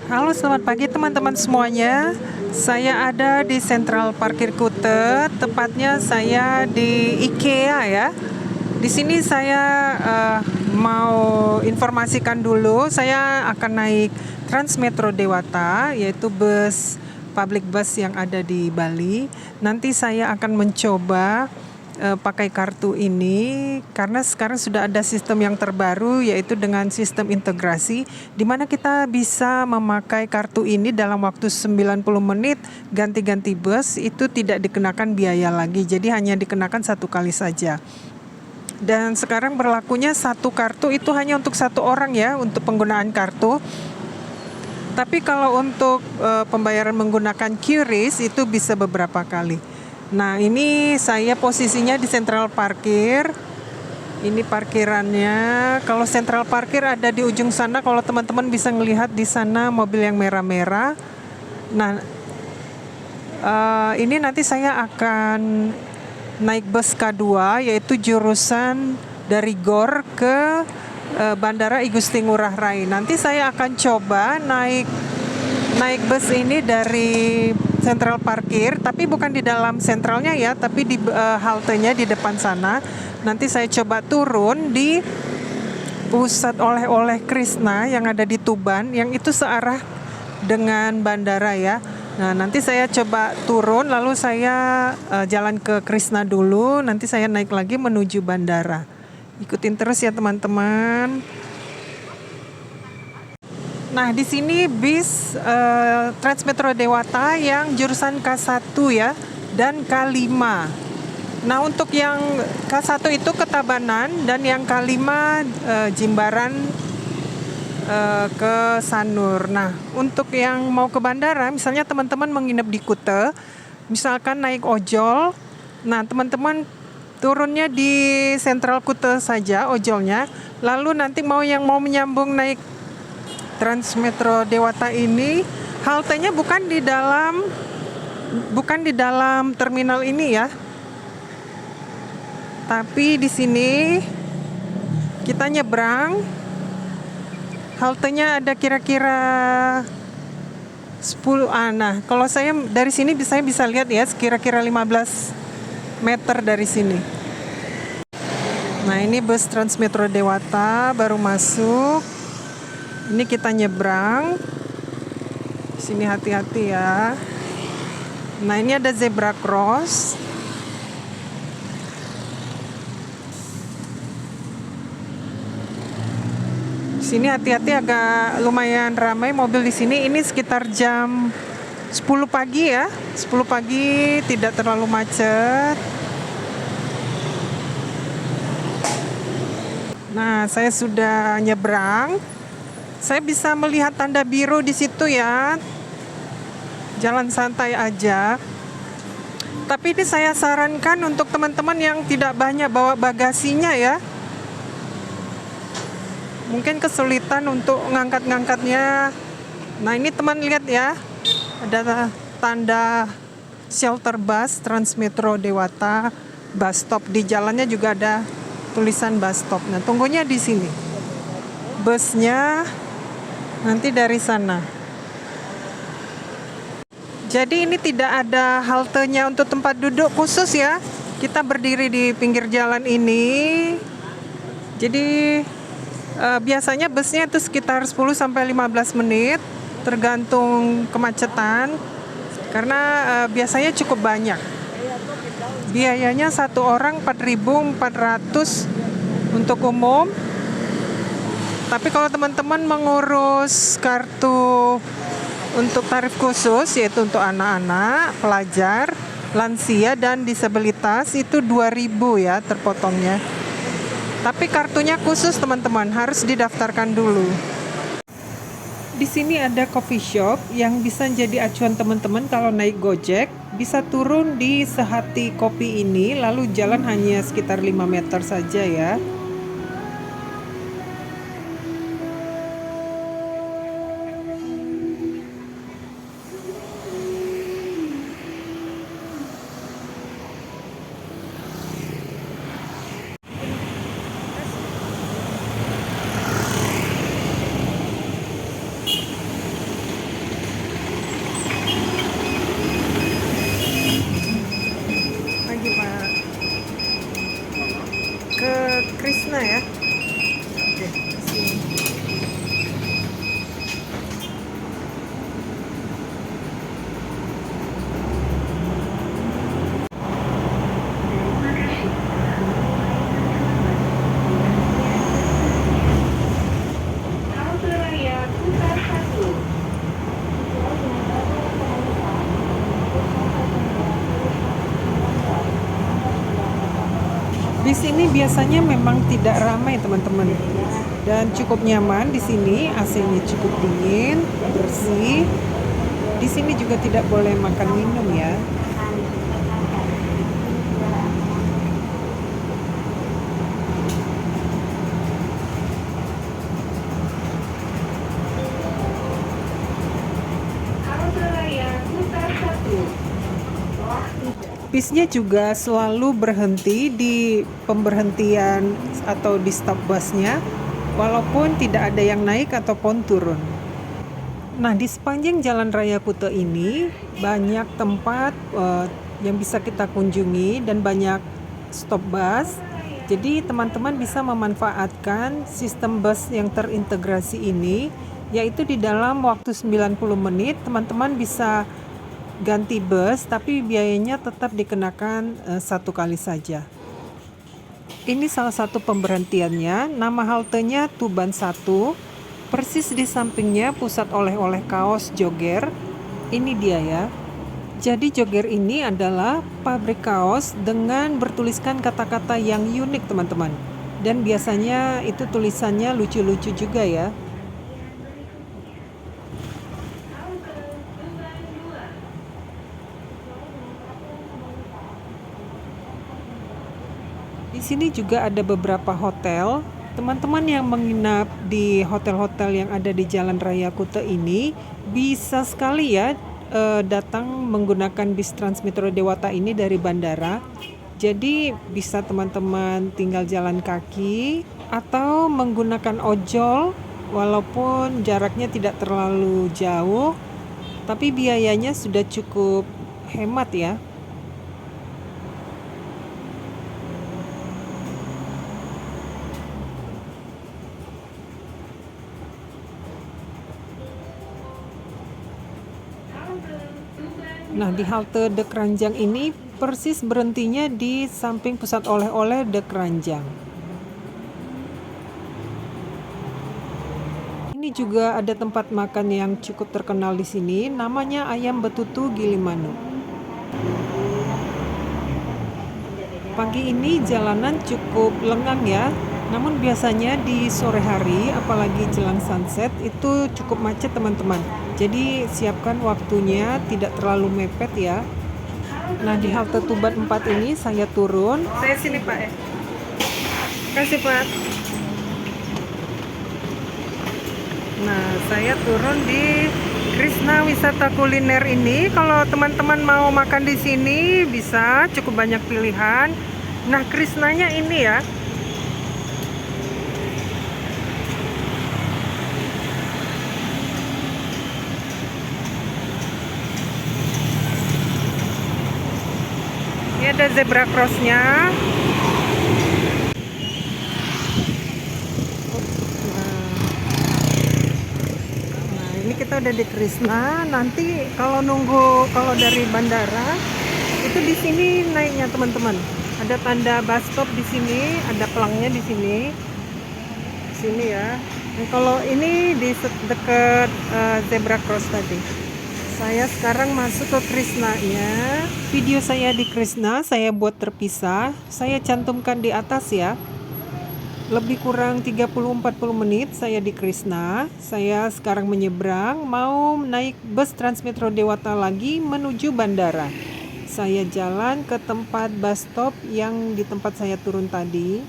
Halo, selamat pagi teman-teman semuanya. Saya ada di Sentral Parkir Kuta, tepatnya saya di IKEA ya. Di sini saya mau informasikan dulu, saya akan naik Transmetro Dewata, yaitu bus public bus yang ada di Bali. Nanti saya akan mencoba pakai kartu ini karena sekarang sudah ada sistem yang terbaru, yaitu dengan sistem integrasi di mana kita bisa memakai kartu ini dalam waktu 90 menit ganti-ganti bus, itu tidak dikenakan biaya lagi, jadi hanya dikenakan satu kali saja. Dan sekarang berlakunya satu kartu itu hanya untuk satu orang ya, untuk penggunaan kartu. Tapi kalau untuk pembayaran menggunakan QRIS itu bisa beberapa kali. Nah, ini saya posisinya di sentral parkir. Ini parkirannya. Kalau sentral parkir ada di ujung sana. Kalau teman-teman bisa melihat di sana mobil yang merah-merah. Nah, ini nanti saya akan naik bus K2, yaitu jurusan dari GOR ke Bandara I Gusti Ngurah Rai. Nanti saya akan coba naik bus ini dari sentral parkir, tapi bukan di dalam sentralnya ya, tapi di haltenya di depan sana. Nanti saya coba turun di pusat oleh-oleh Krishna yang ada di Tuban, yang itu searah dengan bandara ya. Nah, nanti saya coba turun, lalu saya jalan ke Krishna dulu, nanti saya naik lagi menuju bandara. Ikutin terus ya teman-teman. Nah, di sini bis Transmetro Dewata yang jurusan K1 ya, dan K5. Nah, untuk yang K1 itu ke Tabanan, dan yang K5 Jimbaran ke Sanur. Nah, untuk yang mau ke bandara, misalnya teman-teman menginap di Kuta, misalkan naik ojol, nah teman-teman turunnya di Sentral Kuta saja ojolnya, lalu nanti yang mau menyambung naik Transmetro Dewata ini, haltenya bukan di dalam terminal ini ya. Tapi di sini kita nyebrang. Haltenya ada kira-kira 10. Nah, kalau saya dari sini saya bisa lihat ya, kira-kira 15 meter dari sini. Nah, ini bus Transmetro Dewata baru masuk. Ini kita nyebrang. Sini hati-hati ya. Nah, ini ada zebra cross. Sini hati-hati, agak lumayan ramai mobil di sini. Ini sekitar jam 10 pagi ya. 10 pagi, tidak terlalu macet. Nah, saya sudah nyebrang. Saya bisa melihat tanda biru di situ ya. Jalan santai aja. Tapi ini saya sarankan untuk teman-teman yang tidak banyak bawa bagasinya ya. Mungkin kesulitan untuk ngangkat-ngangkatnya. Nah, ini teman lihat ya. Ada tanda shelter bus Transmetro Dewata bus stop. Di jalannya juga ada tulisan bus stop. Nah, tunggunya di sini. Busnya nanti dari sana. Jadi ini tidak ada haltenya untuk tempat duduk khusus ya. Kita berdiri di pinggir jalan ini. Jadi biasanya busnya itu sekitar 10 sampai 15 menit tergantung kemacetan. Karena biasanya cukup banyak. Biayanya satu orang 4.400 untuk umum. Tapi kalau teman-teman mengurus kartu untuk tarif khusus, yaitu untuk anak-anak, pelajar, lansia, dan disabilitas, itu 2.000 ya terpotongnya. Tapi kartunya khusus teman-teman, harus didaftarkan dulu. Di sini ada coffee shop yang bisa jadi acuan teman-teman kalau naik Gojek. Bisa turun di Sehati Kopi ini, lalu jalan hanya sekitar 5 meter saja ya. Di sini biasanya memang tidak ramai teman-teman, dan cukup nyaman di sini. AC-nya cukup dingin, bersih. Di sini juga tidak boleh makan minum ya. Bisnya juga selalu berhenti di pemberhentian atau di stop busnya, walaupun tidak ada yang naik ataupun turun. Nah, di sepanjang Jalan Raya Kuta ini banyak tempat yang bisa kita kunjungi dan banyak stop bus. Jadi teman-teman bisa memanfaatkan sistem bus yang terintegrasi ini, yaitu di dalam waktu 90 menit teman-teman bisa ganti bus, tapi biayanya tetap dikenakan satu kali saja. Ini salah satu pemberhentiannya, nama haltenya Tuban 1, persis di sampingnya pusat oleh-oleh kaos Jogger. Ini dia ya. Jadi Jogger ini adalah pabrik kaos dengan bertuliskan kata-kata yang unik teman-teman. Dan biasanya itu tulisannya lucu-lucu juga ya. Di sini juga ada beberapa hotel. Teman-teman yang menginap di hotel-hotel yang ada di Jalan Raya Kuta ini bisa sekali ya datang menggunakan bis Transmetro Dewata ini dari bandara. Jadi bisa teman-teman tinggal jalan kaki atau menggunakan ojol, walaupun jaraknya tidak terlalu jauh, tapi biayanya sudah cukup hemat ya. Nah, di halte De Keranjang ini persis berhentinya di samping pusat oleh-oleh De Keranjang. Ini juga ada tempat makan yang cukup terkenal di sini, namanya Ayam Betutu Gilimanuk. Pagi ini jalanan cukup lengang ya, namun biasanya di sore hari, apalagi jelang sunset, itu cukup macet teman-teman. Jadi siapkan waktunya, tidak terlalu mepet ya. Nah, di halte Tuban 4 ini saya turun. Saya sini Pak ya. Kasih Pak. Nah, saya turun di Krishna Wisata Kuliner ini. Kalau teman-teman mau makan di sini bisa, cukup banyak pilihan. Nah, Krishnanya ini ya. Ini ada zebra crossnya. Nah, ini kita udah di Krishna. Nanti kalau dari bandara itu di sini naiknya teman-teman. Ada tanda bus stop di sini, ada pelangnya di sini. Sini ya. Dan kalau ini di dekat zebra cross tadi. Saya sekarang masuk ke Krishna-nya. Video saya di Krishna saya buat terpisah. Saya cantumkan di atas ya. Lebih kurang 30-40 menit saya di Krishna. Saya sekarang menyeberang, mau naik bus Transmetro Dewata lagi menuju bandara. Saya jalan ke tempat bus stop yang di tempat saya turun tadi.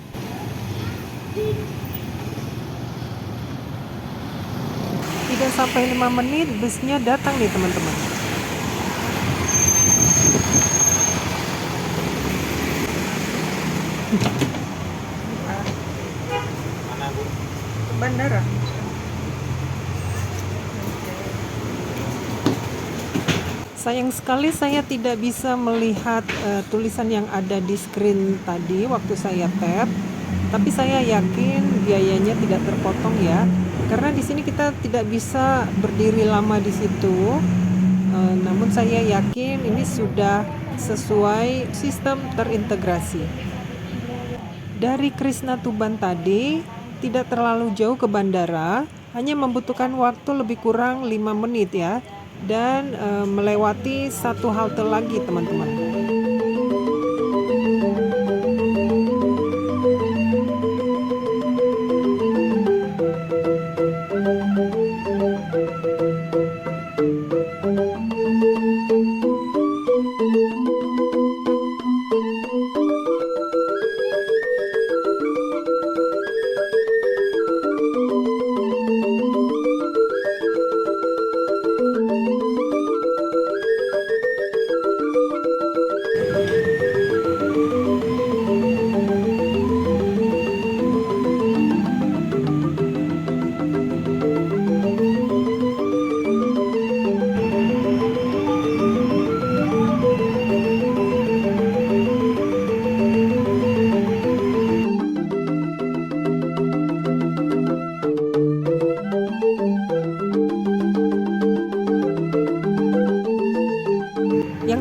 3-5 menit busnya datang nih teman-teman. Mana Bu? Ke bandara. Sayang sekali saya tidak bisa melihat tulisan yang ada di screen tadi waktu saya tap. Tapi saya yakin biayanya tidak terpotong ya. Karena di sini kita tidak bisa berdiri lama di situ. Namun saya yakin ini sudah sesuai sistem terintegrasi. Dari Krishna Tuban tadi tidak terlalu jauh ke bandara, hanya membutuhkan waktu lebih kurang 5 menit ya. Dan melewati satu halte lagi teman-teman.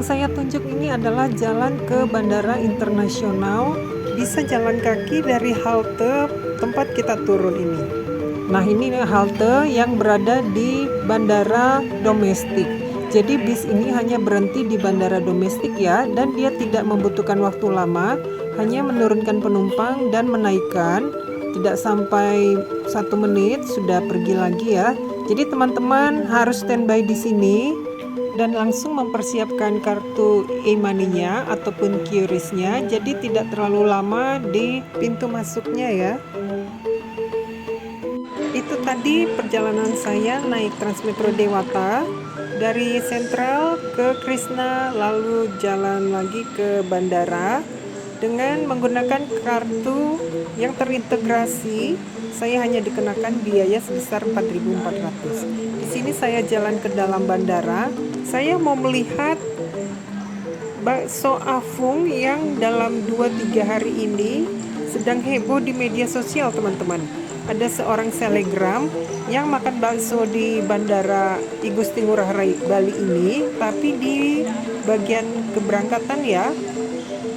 Yang saya tunjuk ini adalah jalan ke Bandara Internasional. Bisa jalan kaki dari halte tempat kita turun ini. Nah, ini halte yang berada di bandara domestik. Jadi bis ini hanya berhenti di bandara domestik ya, dan dia tidak membutuhkan waktu lama, hanya menurunkan penumpang dan menaikkan. Tidak sampai 1 menit sudah pergi lagi ya. Jadi teman-teman harus standby di sini dan langsung mempersiapkan kartu e-money-nya ataupun QRIS-nya, jadi tidak terlalu lama di pintu masuknya ya. Itu tadi perjalanan saya naik Transmetro Dewata dari Sentral ke Krishna, lalu jalan lagi ke bandara dengan menggunakan kartu yang terintegrasi. Saya hanya dikenakan biaya sebesar 4.400. Di sini saya jalan ke dalam bandara. Saya mau melihat bakso Afung yang dalam 2-3 hari ini sedang heboh di media sosial, teman-teman. Ada seorang selebgram yang makan bakso di Bandara I Gusti Ngurah Rai Bali ini, tapi di bagian keberangkatan ya,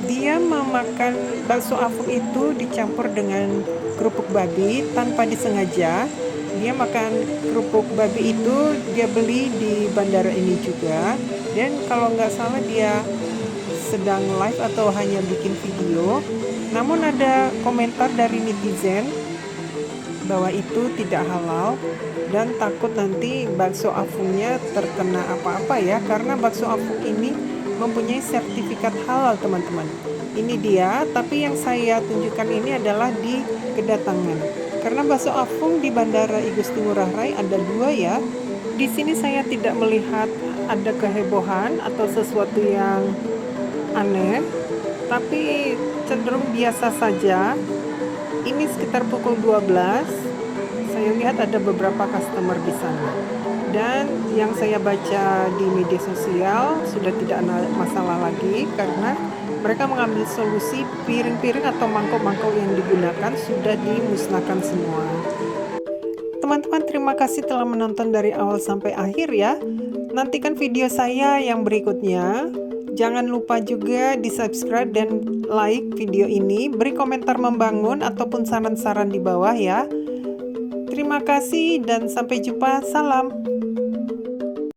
dia memakan bakso Afung itu dicampur dengan kerupuk babi tanpa disengaja. Dia makan kerupuk babi itu dia beli di bandara ini juga, dan kalau nggak salah dia sedang live atau hanya bikin video. Namun ada komentar dari netizen bahwa itu tidak halal dan takut nanti bakso Afungnya terkena apa-apa ya, karena bakso Afung ini mempunyai sertifikat halal, teman-teman. Ini dia, tapi yang saya tunjukkan ini adalah di kedatangan. Karena bakso Afung di Bandara I Gusti Ngurah Rai ada 2 ya. Di sini saya tidak melihat ada kehebohan atau sesuatu yang aneh, tapi cenderung biasa saja. Ini sekitar pukul 12. Saya lihat ada beberapa customer di sana. Dan yang saya baca di media sosial sudah tidak ada masalah lagi karena mereka mengambil solusi piring-piring atau mangkok-mangkok yang digunakan sudah dimusnahkan semua. Teman-teman, terima kasih telah menonton dari awal sampai akhir ya. Nantikan video saya yang berikutnya. Jangan lupa juga di subscribe dan like video ini. Beri komentar membangun ataupun saran-saran di bawah ya. Terima kasih dan sampai jumpa. Salam.